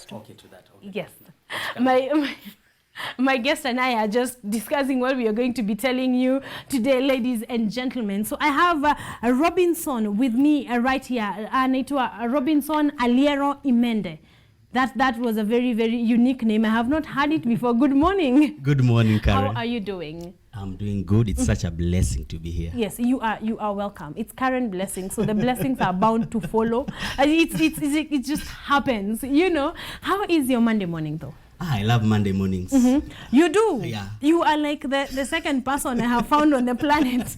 that too. Okay, to that. Okay. Yes. My guest and I are just discussing what we are going to be telling you today, ladies and gentlemen. So I have a Robinson with me right here. Anaitwa Robinson Aliero-Rise. That was a very, very unique name. I have not heard it before. Good morning. Good morning, Caren. How are you doing? I'm doing good. It's such a blessing to be here. Yes, you are welcome. It's Caren blessing, so the blessings are bound to follow. It just happens, you know. How is your Monday morning, though? I love Monday mornings. You do? Yeah. You are like the second person I have found on the planet.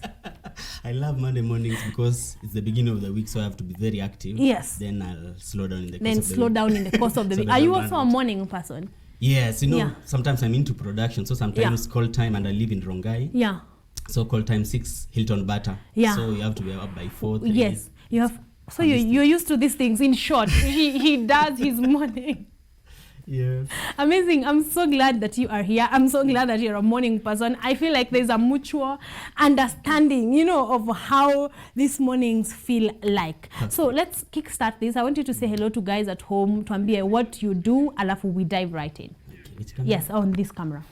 I love Monday mornings because it's the beginning of the week, so I have to be very active. Yes. Then I'll slow down in the course Then of the slow week. down in the course of the So week. there's Are you a also a balance. morning person? Yes, you know, Yeah. sometimes I'm into production, so sometimes call time, and I live in Rongai. Yeah. So call time 6, Hilton Butter. Yeah. So you have to be up by 4, 3. Yes. You have. So you're used to these things. In short, he does his morning. Yes. Amazing. I'm so glad that you are here. I'm so glad that you're a morning person. I feel like there's a mutual understanding, you know, of how these mornings feel like. So let's kickstart this. I want you to say hello to guys at home, tuambie what you do, alafu we dive right in. Okay, which camera? Yes, on this camera.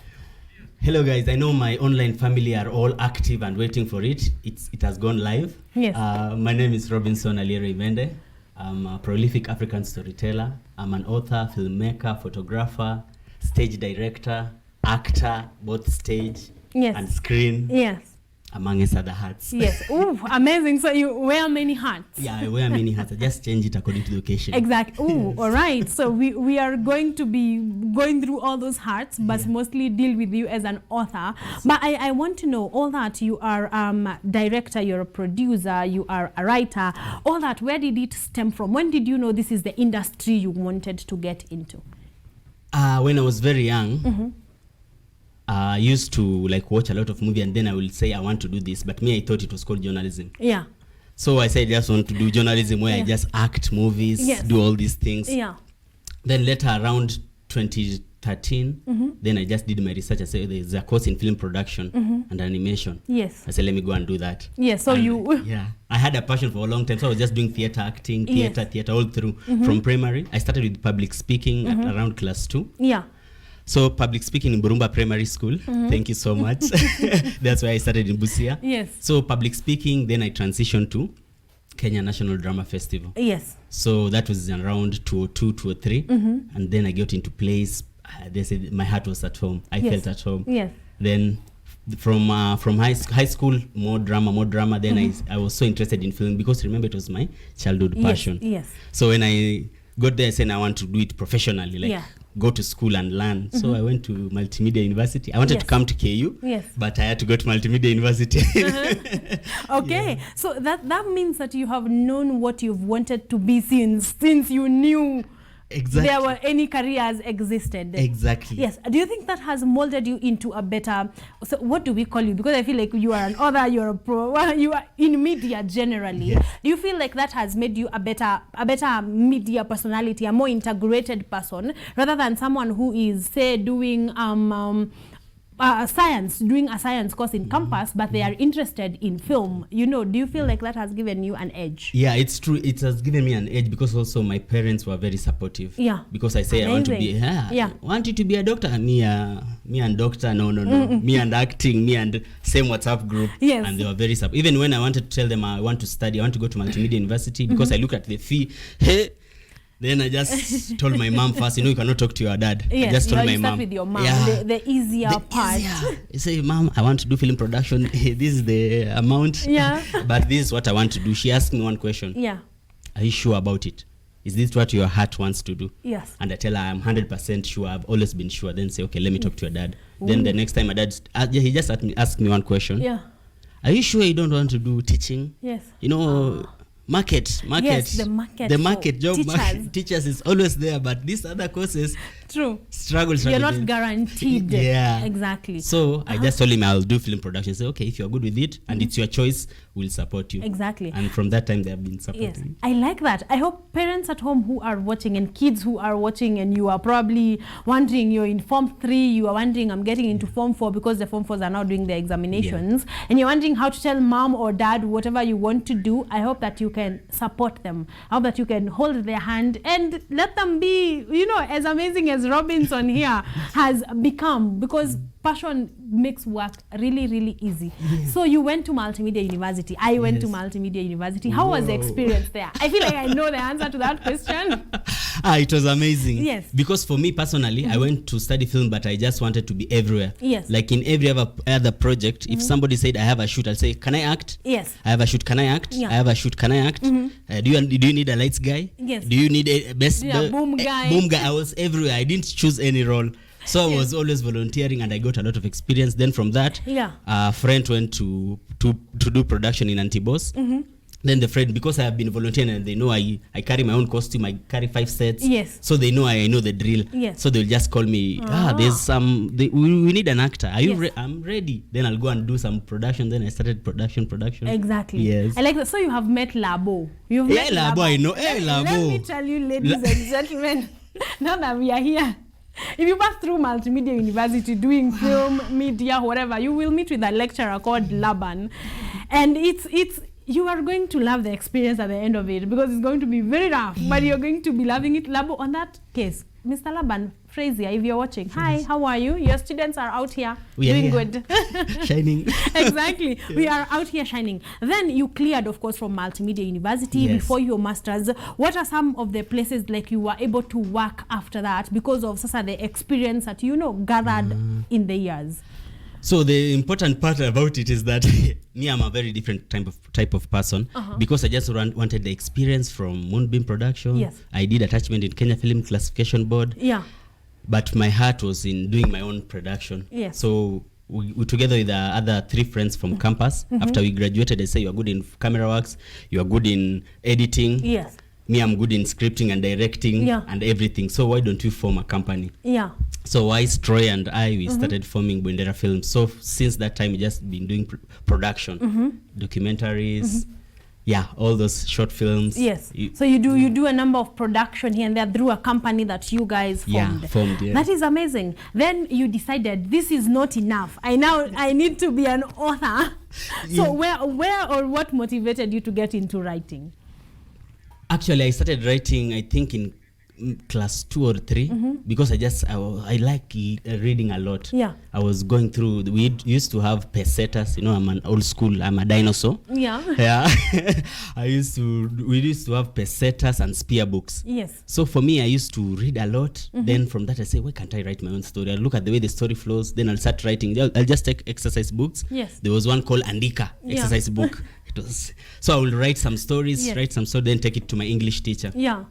Hello guys, I know my online family are all active and waiting for it. It has gone live. Yes. My name is Robinson Aliero-Rise. I'm a prolific African storyteller. I'm an author, filmmaker, photographer, stage director, actor, both stage and screen, Yes. amongst other hats. Yes. Ooh, amazing. So you wear many hats. Yeah, I wear many hats. I just change it according to the occasion. Exactly. Ooh, all right. So we are going to be going through all those hats, but mostly deal with you as an author. But I want to know all that. You are director, you're a producer, you are a writer. All that, where did it stem from? When did you know this is the industry you wanted to get into? When I was very young, I used to like watch a lot of movies, and then I will say I want to do this, but me, I thought it was called journalism. Yeah. So I said I just want to do journalism where I just act movies, do all these things. Yeah. Then later around 2013, then I just did my research. I said there's a course in film production and animation. Yes. I said let me go and do that. Yes. So and I had a passion for a long time, so I was just doing theater, acting, theater all through. From primary, I started with public speaking at around class 2. Yeah. So public speaking in Burumba Primary School. Thank you so much. That's why I started in Busia. Yes. So public speaking, then I transitioned to Kenya National Drama Festival. Yes. So that was around 2002, 2003. And then I got into plays. They said my heart was at home. I felt at home. Yes. Then from high school, more drama. Then I was so interested in film because remember it was my childhood passion. Yes. So when I got there, I said I want to do it professionally, like go to school and learn. So I went to Multimedia University. I wanted to come to KU, but I had to go to Multimedia University. Okay, so that means that you have known what you've wanted to be since you knew there were any careers existed. Exactly. Yes. Do you think that has molded you into a better, so what do we call you? Because I feel like you are an author, you're a pro, you are in media generally. Yes. Do you feel like that has made you a better media personality, a more integrated person, rather than someone who is, say, doing science, doing a science course in campus, but they are interested in film? You know, do you feel like that has given you an edge? Yeah, it's true. It has given me an edge because also my parents were very supportive. Yeah. Because I say I want to be, I want you to be a doctor. Me and doctor, no. Me and acting, me and same WhatsApp group. Yes. And they were very supportive. Even when I wanted to tell them I want to study, I want to go to Multimedia University, because I look at the fee. Hey. Then I just told my mom first, you cannot talk to your dad. Yes, I just told my start mom. with your mom, the easier part. I say, Mom, I want to do film production. This is the amount. Yeah. But this is what I want to do. She asked me one question. Yeah. Are you sure about it? Is this what your heart wants to do? Yes. And I tell her I'm 100% sure. I've always been sure. Then say, okay, let me talk to your dad. Then the next time my dad, he just asked me one question. Yeah. Are you sure you don't want to do teaching? Yes. You know, market. Yes, the market job teachers. Teachers is always there, but these other courses, struggle. You're not guaranteed. Yeah. Exactly. So I just told him I'll do film production. Say, okay, if you're good with it and it's your choice, will support you. Exactly. And from that time, they have been supporting. Yes, I like that. I hope parents at home who are watching and kids who are watching, and you are probably wondering, you're in Form 3, you are wondering, I'm getting into Form 4 because the Form 4s are now doing their examinations, and you're wondering how to tell mom or dad whatever you want to do. I hope that you can support them. I hope that you can hold their hand and let them be, as amazing as Robinson here has become, because passion makes work really, really easy. So you went to Multimedia University. I went to Multimedia University. How was the experience there? I feel like I know the answer to that question. It was amazing. Yes. Because for me personally, I went to study film, but I just wanted to be everywhere. Yes. Like in every other project, if somebody said, I have a shoot, I'll say, can I act? Yes. I have a shoot, can I act? Yeah. I have a shoot, can I act? Do you need a lights guy? Yes. Do you need a best boom guy? Boom guy. I was everywhere. I didn't choose any role. So I was always volunteering, and I got a lot of experience. Then from that, a friend went to do production in Antibos. Then the friend, because I have been volunteering and they know I carry my own costume, I carry 5 sets. Yes. So they know I know the drill. Yes. So they'll just call me, there's we need an actor. Are you I'm ready. Then I'll go and do some production. Then I started production. Exactly. Yes. I like that. So you have met Labo. You've met Labo, I know. Labo. Let me tell you, ladies and gentlemen, now that we are here, if you pass through Multimedia University doing film, media, whatever, you will meet with a lecturer called Laban. And it's you are going to love the experience at the end of it, because it's going to be very rough, but you're going to be loving it. Labo, on that case, Mr. Laban, Frazier, if you're watching, hi, how are you? Your students are out here doing good. Shining. Exactly. We are out here shining. Then you cleared, of course, from Multimedia University before your master's. What are some of the places like you were able to work after that because of the experience that gathered in the years? So the important part about it is that me, I'm a very different type of person, because I just wanted the experience from Moonbeam Production. Yes. I did attachment in Kenya Film Classification Board. Yeah. But my heart was in doing my own production. Yes. So we together with the other 3 friends from campus, after we graduated, they say, you are good in camera works, you are good in editing. Yes. Me, I'm good in scripting and directing and everything. So why don't you form a company? Yeah. So Troy and we started forming Bendera Films. So since that time, we just been doing production, documentaries, all those short films. Yes. So you do a number of production here and there through a company that you guys formed. Yeah. That is amazing. Then you decided this is not enough. I need to be an author. So where or what motivated you to get into writing? Actually, I started writing, I think, in class 2 or 3, because I like reading a lot. Yeah. I was going through, we used to have pesetas, I'm an old school, I'm a dinosaur. Yeah. We used to have pesetas and spear books. Yes. So for me, I used to read a lot. Then from that, I say, why can't I write my own story? I'll look at the way the story flows, then I'll start writing. I'll just take exercise books. Yes. There was one called Andika, exercise book. So I will write some stories, then take it to my English teacher. Yeah.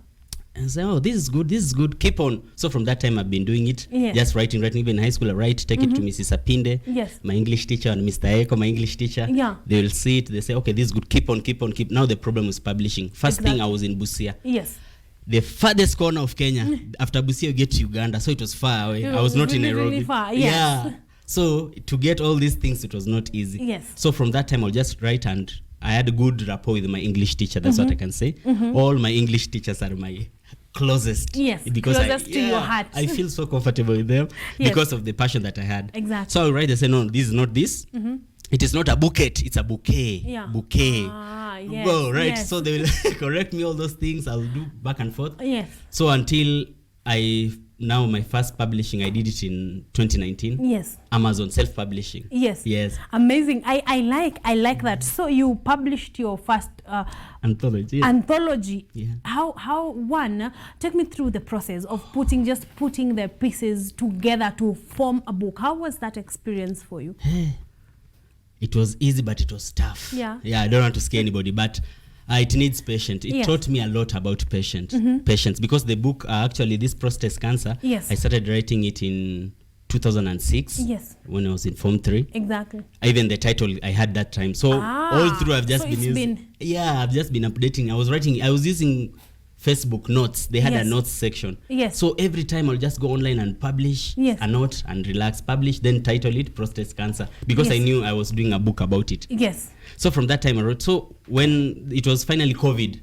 And say, this is good, keep on. So from that time, I've been doing it, just writing. Even in high school, I write, take it to Mrs. Apinde, my English teacher, and Mr. Eko, my English teacher. Yeah. They will see it, they say, okay, this is good, keep on. Now the problem is publishing. First thing, I was in Busia. Yes. The farthest corner of Kenya. After Busia, you get to Uganda, so it was far away. I was not in Nairobi. Really far, yes. Yeah. So to get all these things, it was not easy. Yes. So from that time, I'll just write, and I had a good rapport with my English teacher. That's what I can say. All my English teachers are my closest. Yes, because closest to your heart. I feel so comfortable with them because of the passion that I had. Exactly. So I'll write, they say, no, this is not this. It is not a bouquet, it's a bouquet. Yeah. Bouquet. Yes. Go, right? Yes. So they will correct me all those things. I'll do back and forth. Yes. So until now my first publishing, I did it in 2019. Yes. Amazon self-publishing. Yes. Yes. Amazing. I like that. So you published your first anthology. Anthology. Yeah. How take me through the process of putting the pieces together to form a book. How was that experience for you? It was easy, but it was tough. Yeah. Yeah, I don't want to scare anybody, but it needs patience. It taught me a lot about patience, because the book, actually, this prostate cancer, I started writing it in 2006. Yes. When I was in Form 3. Exactly. Even the title I had that time. So all through I've just been using. I've just been updating. I was using Facebook notes. They had Yes. a notes section. Yes. So every time I'll just go online and publish Yes. a note and relax, publish, then title it prostate cancer, because Yes. I knew I was doing a book about it. Yes. So from that time I wrote. So when it was finally COVID,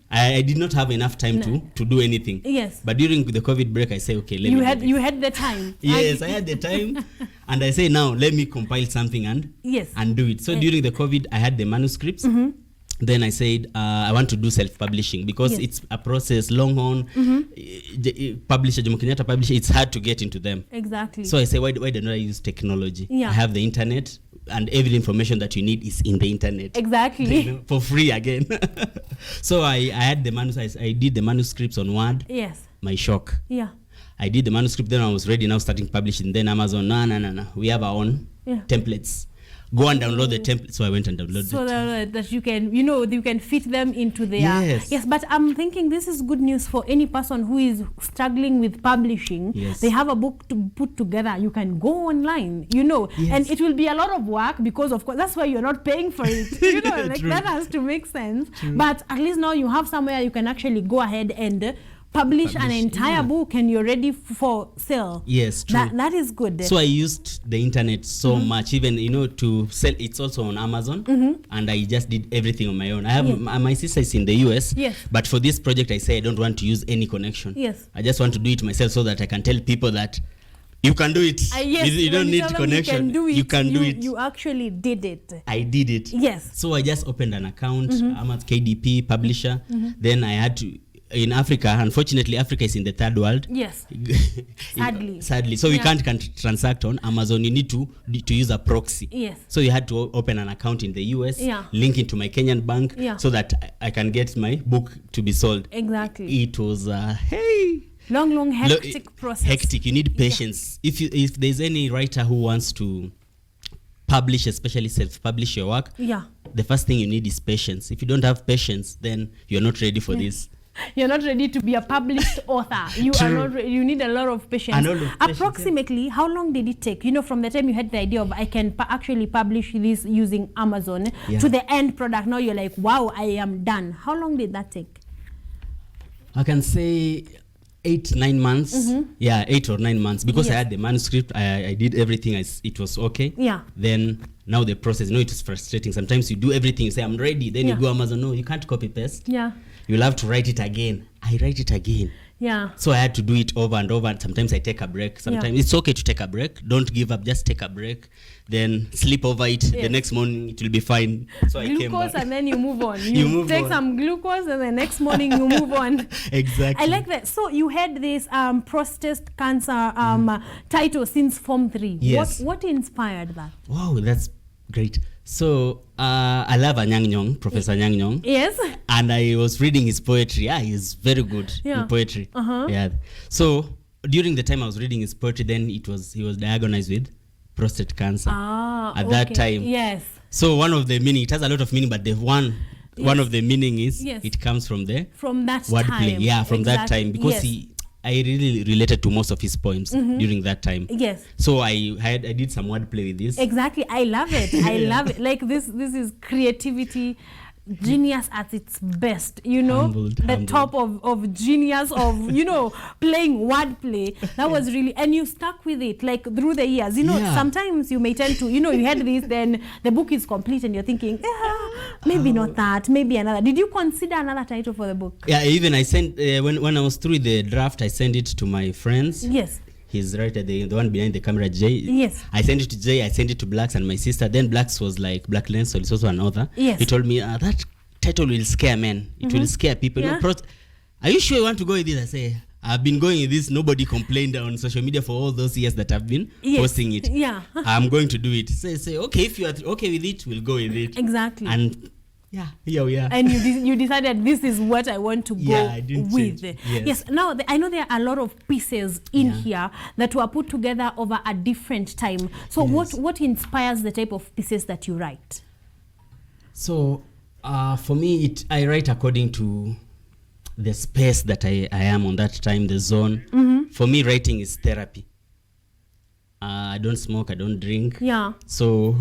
I did not have enough time to do anything. Yes. But during the COVID break, I say, okay, let me do this. You had the time. Yes, I had the time, and I say now let me compile something and Yes. do it. So during the COVID, I had the manuscripts. Then I said I want to do self-publishing because Yes. it's a process, Longhorn, publisher, Jomo Kenyatta publisher. It's hard to get into them. Exactly. So I say, why don't I use technology? Yeah. I have the internet, and every information that you need is in the internet. Exactly. You know, for free again. So I had the I did the manuscripts on Word. Yes. My shock. Yeah. I did the manuscript, then I was ready now starting publishing. Then Amazon, no. We have our own templates. Go and download the template. So I went and downloaded So it. that you can, you can fit them into their... Yes. But I'm thinking this is good news for any person who is struggling with publishing. Yes. They have a book to put together. You can go online, Yes. and it will be a lot of work because, of course, that's why you're not paying for it. Like True. that has to make sense. True. But at least now you have somewhere you can actually go ahead and publish an entire book, and you're ready for sale. Yes, true. That is good. So I used the internet so much, even to sell. It's also on Amazon, and I just did everything on my own. I have my sister is in the US, Yes. but for this project, I say I don't want to use any connection. Yes. I just want to do it myself so that I can tell people that you can do it. Yes, you don't when need tell them connection. You can do it. it. You actually did it. I did it. Yes. So I just opened an account. I'm at KDP publisher. Then I had to. In Africa, unfortunately, Africa is in the third world. Yes. Sadly. So we can't transact on Amazon. You need to use a proxy. Yes. So you had to open an account in the US, link it to my Kenyan bank, so that I can get my book to be sold. Exactly. It was long hectic process. Hectic. You need patience. If there's any writer who wants to publish, especially self-publish your work, the first thing you need is patience. If you don't have patience, then you're not ready for this. You're not ready to be a published author. You are not. You need a lot of patience. Approximately, how long did it take? From the time you had the idea of I can actually publish this using Amazon to the end product. Now you're like, wow, I am done. How long did that take? I can say 8-9 months. 8 or 9 months, because I had the manuscript. I did everything. It was okay. Then now the process. It was frustrating. Sometimes you do everything. You say I'm ready. Then you go Amazon. No, you can't copy paste. You'll have to write it again. I write it again. So I had to do it over and over. Sometimes I take a break. Sometimes it's okay to take a break. Don't give up. Just take a break. Then sleep over it. The next morning it will be fine. So I came back. And then you move on. You take some glucose, and the next morning you move on. Exactly. I like that. So you had this prostate cancer title since Form 3. Yes. What inspired that? Wow, that's great. So I love Anyang Nyong, Professor Anyang Nyong. Yes. And I was reading his poetry. He's very good in poetry. So during the time I was reading his poetry, then he was diagnosed with prostate cancer at that time. Yes. So one of the meaning, it has a lot of meaning, but the one of the meaning is it comes from that wordplay. Time. Yeah, from that time, because I really related to most of his poems during that time. Yes. So I did some wordplay with this. Exactly. I love it. I love it. Like this is creativity, genius at its best. Humbled. Top of genius of, playing wordplay. That was really, and you stuck with it like through the years. Sometimes you may tend to, you had this, then the book is complete and you're thinking, maybe not that, maybe another. Did you consider another title for the book? Yeah, even I sent, when I was through the draft, I sent it to my friends. Yes. He's right at the one behind the camera, Jay. Yes. I sent it to Jay, I sent it to Blacks and my sister. Then Blacks was like, Black Lens, so he's also an author. Yes. He told me, that title will scare men. It will scare people. Yeah. Are you sure you want to go with this? I say, I've been going with this. Nobody complained on social media for all those years that I've been posting it. Yeah. I'm going to do it. Say, okay, if you are okay with it, we'll go with it. Exactly. And here we are. And you decided this is what I want to go with. Yes. Now, I know there are a lot of pieces in here that were put together over a different time. So what inspires the type of pieces that you write? So for me, I write according to the space that I am on that time, the zone. For me, writing is therapy. I don't smoke, I don't drink. Yeah. So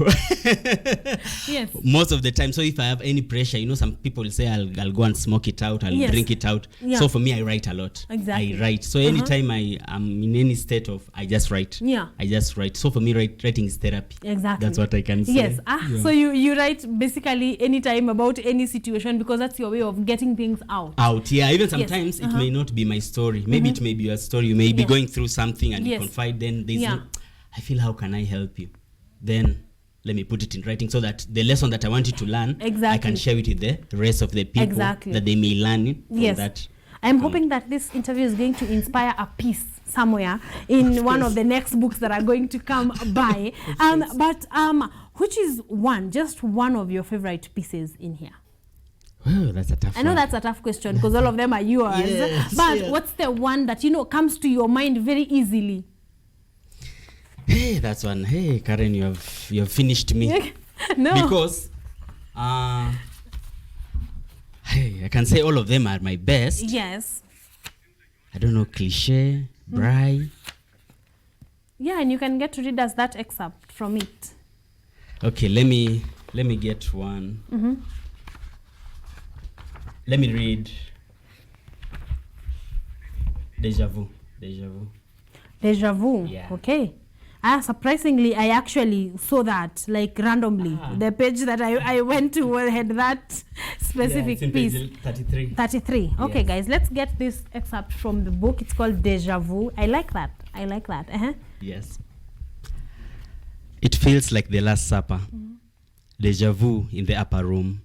Yes. most of the time, so if I have any pressure, some people will say I'll go and smoke it out, I'll Yes. drink it out. Yeah. So for me, I write a lot. Exactly. I write. So anytime I am in any state of, I just write. Yeah. I just write. So for me, writing is therapy. Exactly. That's what I can say. Yes. Yeah. So you write basically anytime about any situation because that's your way of getting things out. Yeah. Even sometimes it may not be my story. Maybe it may be your story. You may be going through something and you confide. Then there's I feel, how can I help you? Then let me put it in writing so that the lesson that I want you to learn, I can share it with the rest of the people that they may learn from that. I'm hoping that this interview is going to inspire a piece somewhere in one of the next books that are going to come by. But which is just one of your favorite pieces in here? Oh, that's a tough one. I know that's a tough question because all of them are yours. Yes, but what's the one that comes to your mind very easily? Hey, that's one. Hey, Caren, you have finished me. No. Because hey, I can say all of them are my best. Yes. I don't know, cliche, Bry. Yeah, and you can get to read us that excerpt from it. Okay, let me get one. Let me read Deja Vu. Yeah. Okay. Surprisingly, I actually saw that randomly. The page that I went to had that specific piece. Page 33. Okay, yes. Guys, let's get this excerpt from the book. It's called Deja Vu. I like that. Yes. It feels like the Last Supper. Deja vu in the upper room.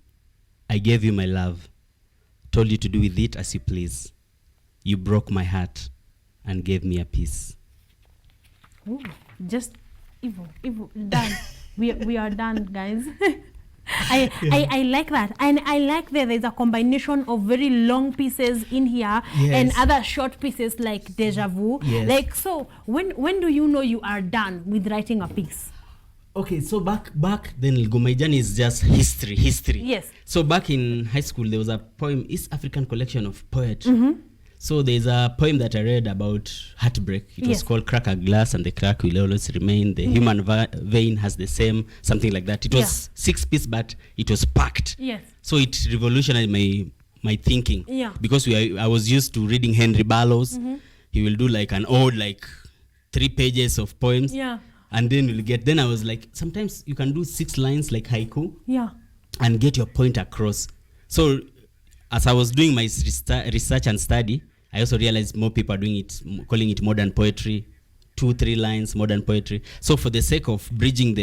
I gave you my love. Told you to do with it as you please. You broke my heart and gave me a peace. Ooh, just evil, done. we are done, guys. I like that, and I like that there's a combination of very long pieces in here and other short pieces like Deja Vu. Yes. So when do you know you are done with writing a piece? Okay, so back then, my journey is just history. Yes. So back in high school, there was a poem, East African collection of poetry. So there's a poem that I read about heartbreak. It was called Crack a Glass and the Crack Will Always Remain. The human vein has the same, something like that. It was 6 pieces, but it was packed. Yes. So it revolutionized my thinking. Yeah. Because I was used to reading Henry Barlow's. He will do an old 3 pages of poems. Yeah. And then I was like, sometimes you can do 6 lines like haiku. Yeah. And get your point across. So as I was doing my research and study, I also realized more people are doing it, calling it modern poetry, 2-3 lines, modern poetry. So for the sake of bridging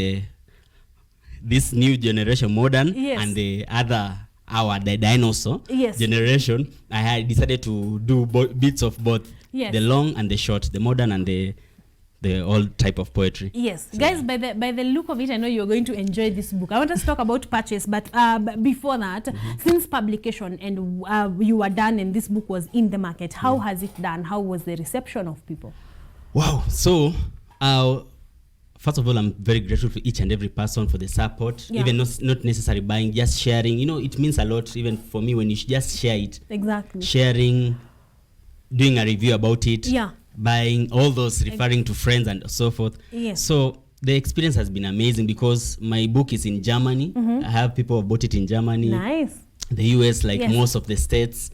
this new generation, modern, and the other, the dinosaur generation, I had decided to do bits of both, the long and the short, the modern and the old type of poetry. Yes. So, guys, by the look of it, I know you're going to enjoy this book. I want us to talk about purchase, but before that, since publication and you were done and this book was in the market, how has it done? How was the reception of people? Wow. So, first of all, I'm very grateful for each and every person for the support, even not necessarily buying, just sharing. It means a lot even for me when you just share it. Exactly. Sharing, doing a review about it. Yeah. Buying, all those, referring to friends and so forth. Yes. So the experience has been amazing because my book is in Germany. I have people who bought it in Germany. Nice. The US, most of the states.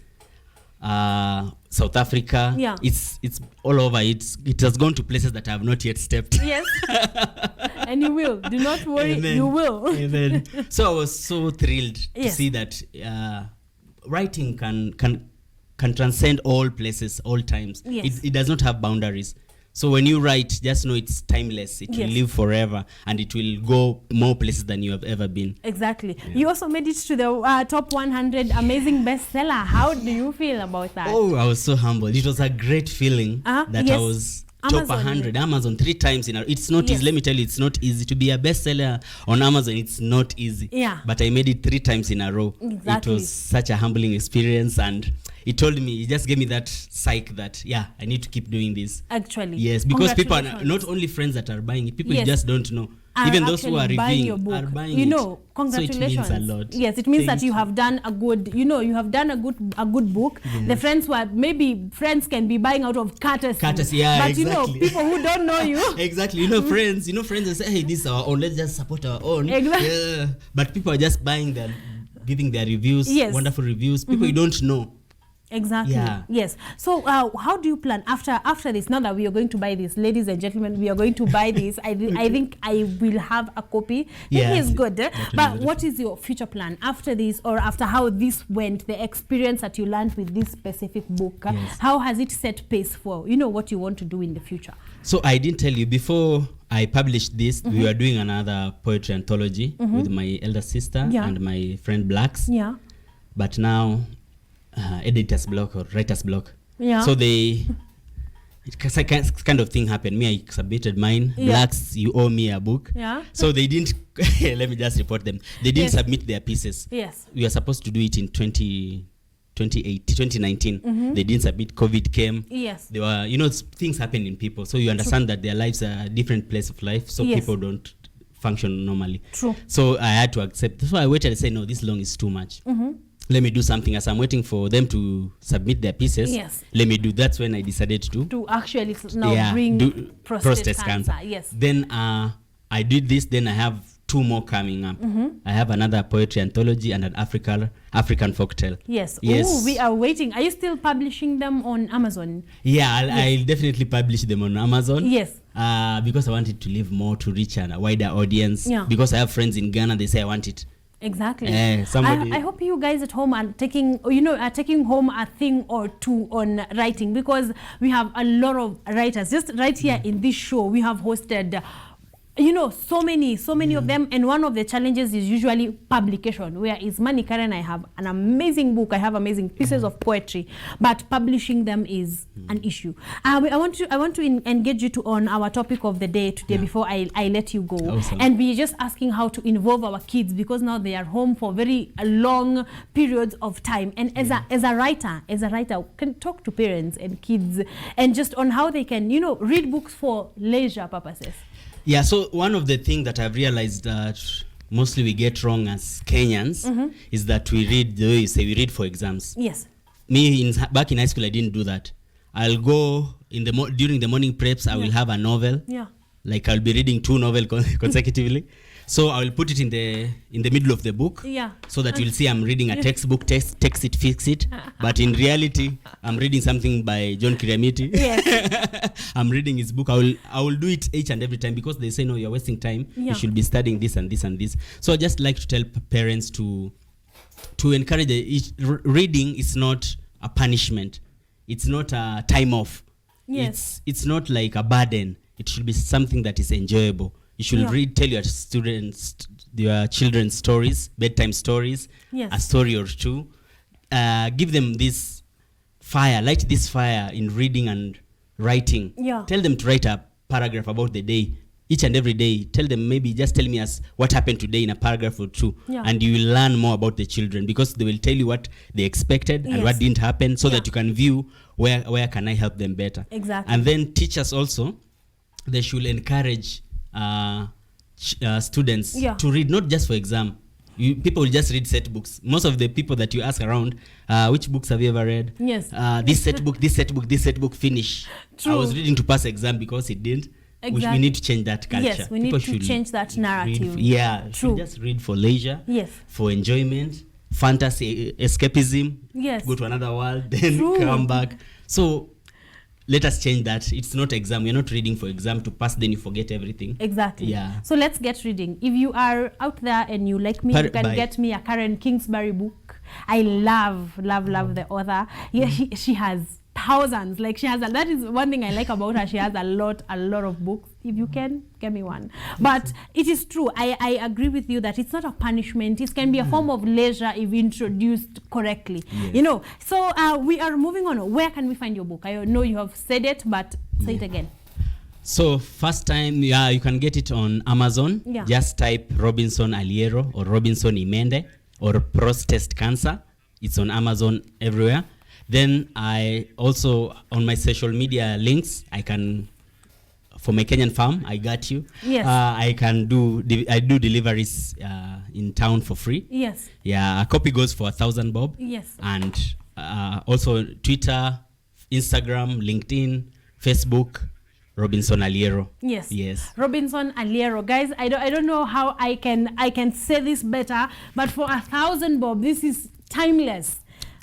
South Africa. Yeah. It's all over. It has gone to places that I have not yet stepped. Yes. And you will. Do not worry. You will. So I was so thrilled to see that writing can transcend all places, all times. Yes. It does not have boundaries. So when you write, just know it's timeless. It will live forever, and it will go more places than you have ever been. Exactly. Yeah. You also made it to the top 100 amazing bestseller. How do you feel about that? Oh, I was so humbled. It was a great feeling that I was top 100. Amazon 3 times in a row. It's not easy. Let me tell you, it's not easy to be a bestseller on Amazon. It's not easy. Yeah. But I made it 3 times in a row. Exactly. It was such a humbling experience, and it told me, it just gave me that psych that I need to keep doing this. Actually, yes, because people are not only friends that are buying it, people just don't know. Even those who are reviewing your book. are buying you it. know, congratulations. So it means a lot. Yes, it means that you have done a good, you have done a good book. Yes. The friends were, maybe friends can be buying out of courtesy. Courtesy, yeah, but exactly. People who don't know you. Exactly. Friends will say, hey, this is our own, let's just support our own. Exactly. Yeah. But people are just buying them, giving their reviews, wonderful reviews. People you don't know. Exactly. Yeah. Yes. So how do you plan after this? Now that we are going to buy this, ladies and gentlemen, we are going to buy this. I think I will have a copy. It is good. But what is your future plan after this, or after how this went, the experience that you learned with this specific book? Yes. How has it set pace for what you want to do in the future? So I didn't tell you before I published this. We were doing another poetry anthology with my elder sister and my friend Blacks. Yeah. But now. Editor's block or writer's block. Yeah. So kind of thing happened. Me, I submitted mine. Yeah. Blacks, you owe me a book. Yeah. So they didn't. Let me just report them. They didn't submit their pieces. Yes. We were supposed to do it in 2019. They didn't submit. COVID came. Yes. They were, things happen in people. So you understand that their lives are a different place of life. So people don't function normally. True. So I had to accept. So I waited and said, no, this long is too much. Let me do something. As I'm waiting for them to submit their pieces, let me do. That's when I decided to actually now bring prostate cancer. Yes. Then I did this. Then I have 2 more coming up. I have another poetry anthology and an African folktale. Yes. Oh, we are waiting. Are you still publishing them on Amazon? Yeah, I'll definitely publish them on Amazon. Yes. Because I want it to live more, to reach a wider audience. Yeah. Because I have friends in Ghana. They say I want it. Exactly. I hope you guys at home are taking home a thing or two on writing, because we have a lot of writers. Just right here in this show, we have hosted so many of them, and one of the challenges is usually publication. Where is money? Caren, I have an amazing book, I have amazing pieces of poetry, but publishing them is an issue. I want to engage you on our topic of the day today before I let you go. Awesome. And we're just asking how to involve our kids, because now they are home for very long periods of time. And as a writer, can talk to parents and kids and just on how they can read books for leisure purposes. Yeah, so one of the things that I've realized that mostly we get wrong as Kenyans is that we read the way you say we read for exams. Yes. Me, back in high school, I didn't do that. I'll go during the morning preps, I will have a novel. Yeah. Like I'll be reading 2 novels consecutively. So I will put it in the middle of the book. Yeah. So that you'll see I'm reading a textbook, text it, fix it. But in reality, I'm reading something by John Kiriamiti. Yes. I'm reading his book. I will do it each and every time, because they say, no, you're wasting time. Yeah. You should be studying this and this and this. So I just like to tell parents to encourage reading is not a punishment. It's not a time off. Yes. It's not like a burden. It should be something that is enjoyable. You should tell your children stories, bedtime stories, a story or 2. Give them this fire, light this fire in reading and writing. Yeah. Tell them to write a paragraph about the day, each and every day. Tell them, just tell me what happened today in a paragraph or 2. Yeah. And you will learn more about the children, because they will tell you what they expected and what didn't happen, so that you can view where can I help them better. Exactly. And then teachers also, they should encourage students to read, not just for exam. People will just read set books. Most of the people that you ask around, which books have you ever read? Yes. This set book, finish. True. I was reading to pass exam because it didn't. Exactly. We need to change that culture. Yes, we need to change that narrative. True. Just read for leisure, for enjoyment, fantasy, escapism, go to another world, then come back. So let us change that. It's not exam. You're not reading for exam to pass, then you forget everything. Exactly. Yeah. So let's get reading. If you are out there and you like me, you can get me a Caren Kingsbury book. I love the author. Yeah, she has thousands. Like that is one thing I like about her. She has a lot of books. If you can, get me one. But it is true. I agree with you that it's not a punishment. It can be a form of leisure if introduced correctly. Yes. So we are moving on. Where can we find your book? I know you have said it, but say it again. So first time, you can get it on Amazon. Yeah. Just type Robinson Aliero or Robinson Imende or prostate cancer. It's on Amazon everywhere. Then I also, on my social media links, I can, for my Kenyan farm, I got you. Yes. I do deliveries in town for free. Yes. Yeah, a copy goes for 1,000 bob. Yes. And also Twitter, Instagram, LinkedIn, Facebook, Robinson Aliero. Yes. Yes. Robinson Aliero. Guys, I don't know how I can say this better, but for 1,000 bob, this is timeless.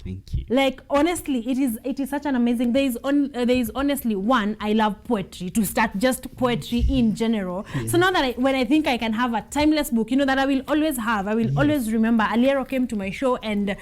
Thank you. Like, honestly, it is such an amazing. There is honestly, one, I love poetry, to start just poetry in general. Yeah. So now that when I think I can have a timeless book, that I will always have, I will always remember. Aliero came to my show and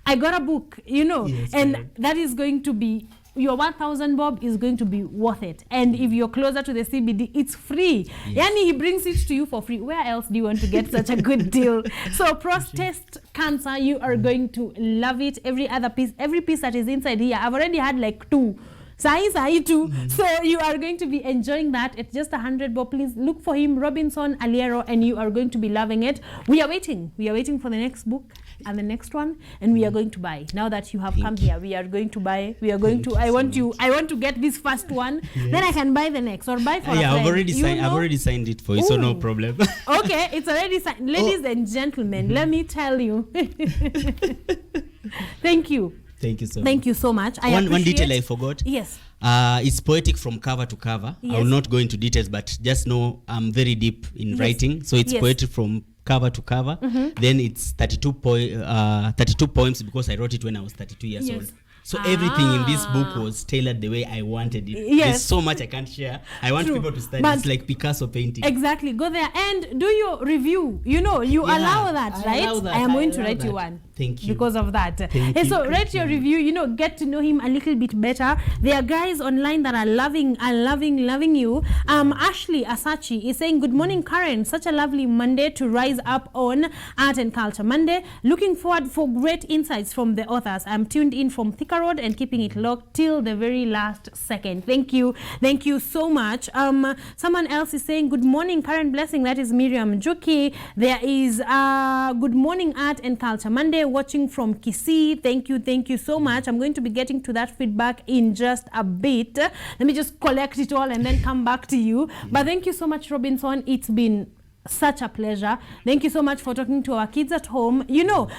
I got a book, Yes, and right. that is going to be, your 1,000 bob is going to be worth it. And if you're closer to the CBD, it's free. Yes. Yani, he brings it to you for free. Where else do you want to get such a good deal? So prostate cancer, you are going to love it. Every piece that is inside here, I've already had like 2. Sahi too. So you are going to be enjoying that. It's just 100 bob. Please look for him, Robinson Aliero, and you are going to be loving it. We are waiting for the next book and the next one, and we are going to buy. Now that you have come here, we are going to buy. We are going to. I want to get this first one. Yes. Then I can buy the next or buy for a friend. I've already signed it for you, so no problem. Okay, it's already signed. Ladies and gentlemen, let me tell you. Thank you. Thank you so much. Thank you so much. One detail I forgot. Yes. It's poetic from cover to cover. Yes. I will not go into details, but just know I'm very deep in writing. So it's poetic from cover to cover. Then it's 32 poems because I wrote it when I was 32 years old. So everything in this book was tailored the way I wanted it. Yes. There's so much I can't share. I want people to study. It's like Picasso painting. Exactly. Go there and do your review. You allow that, right? I am going to write you one. Thank you. Because of that. And so write your review, get to know him a little bit better. There are guys online that are loving you. Ashley Asachi is saying, good morning, Caren. Such a lovely Monday to rise up on Art and Culture Monday. Looking forward for great insights from the authors. I'm tuned in from Thika Road and keeping it locked till the very last second. Thank you so much. Someone else is saying, good morning, Caren. Blessing. That is Miriam Juki. There is good morning, Art and Culture Monday, watching from Kisii. Thank you so much. I'm going to be getting to that feedback in just a bit. Let me just collect it all and then come back to you. But thank you so much, Robinson. It's been such a pleasure. Thank you so much for talking to our kids at home.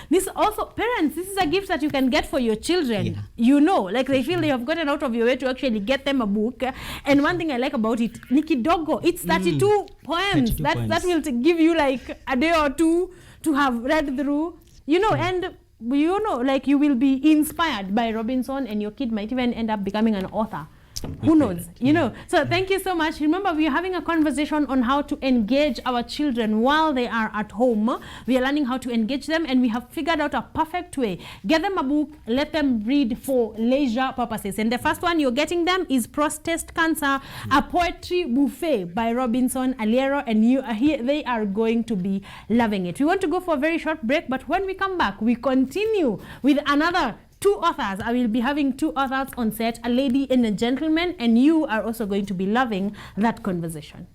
This also, parents, this is a gift that you can get for your children. Like they feel they have gotten out of your way to actually get them a book. And one thing I like about it, Nikidogo, it's 32 poems. That will give you like a day or two to have read through, and like you will be inspired by Robinson, and your kid might even end up becoming an author. Who knows? So thank you so much. Remember, we are having a conversation on how to engage our children while they are at home. We are learning how to engage them, and we have figured out a perfect way. Get them a book, let them read for leisure purposes. And the first one you're getting them is Prostate Cancer, a poetry buffet by Robinson Aliero, and they are going to be loving it. We want to go for a very short break, but when we come back, we continue with another 2 authors. I will be having 2 authors on set, a lady and a gentleman, and you are also going to be loving that conversation.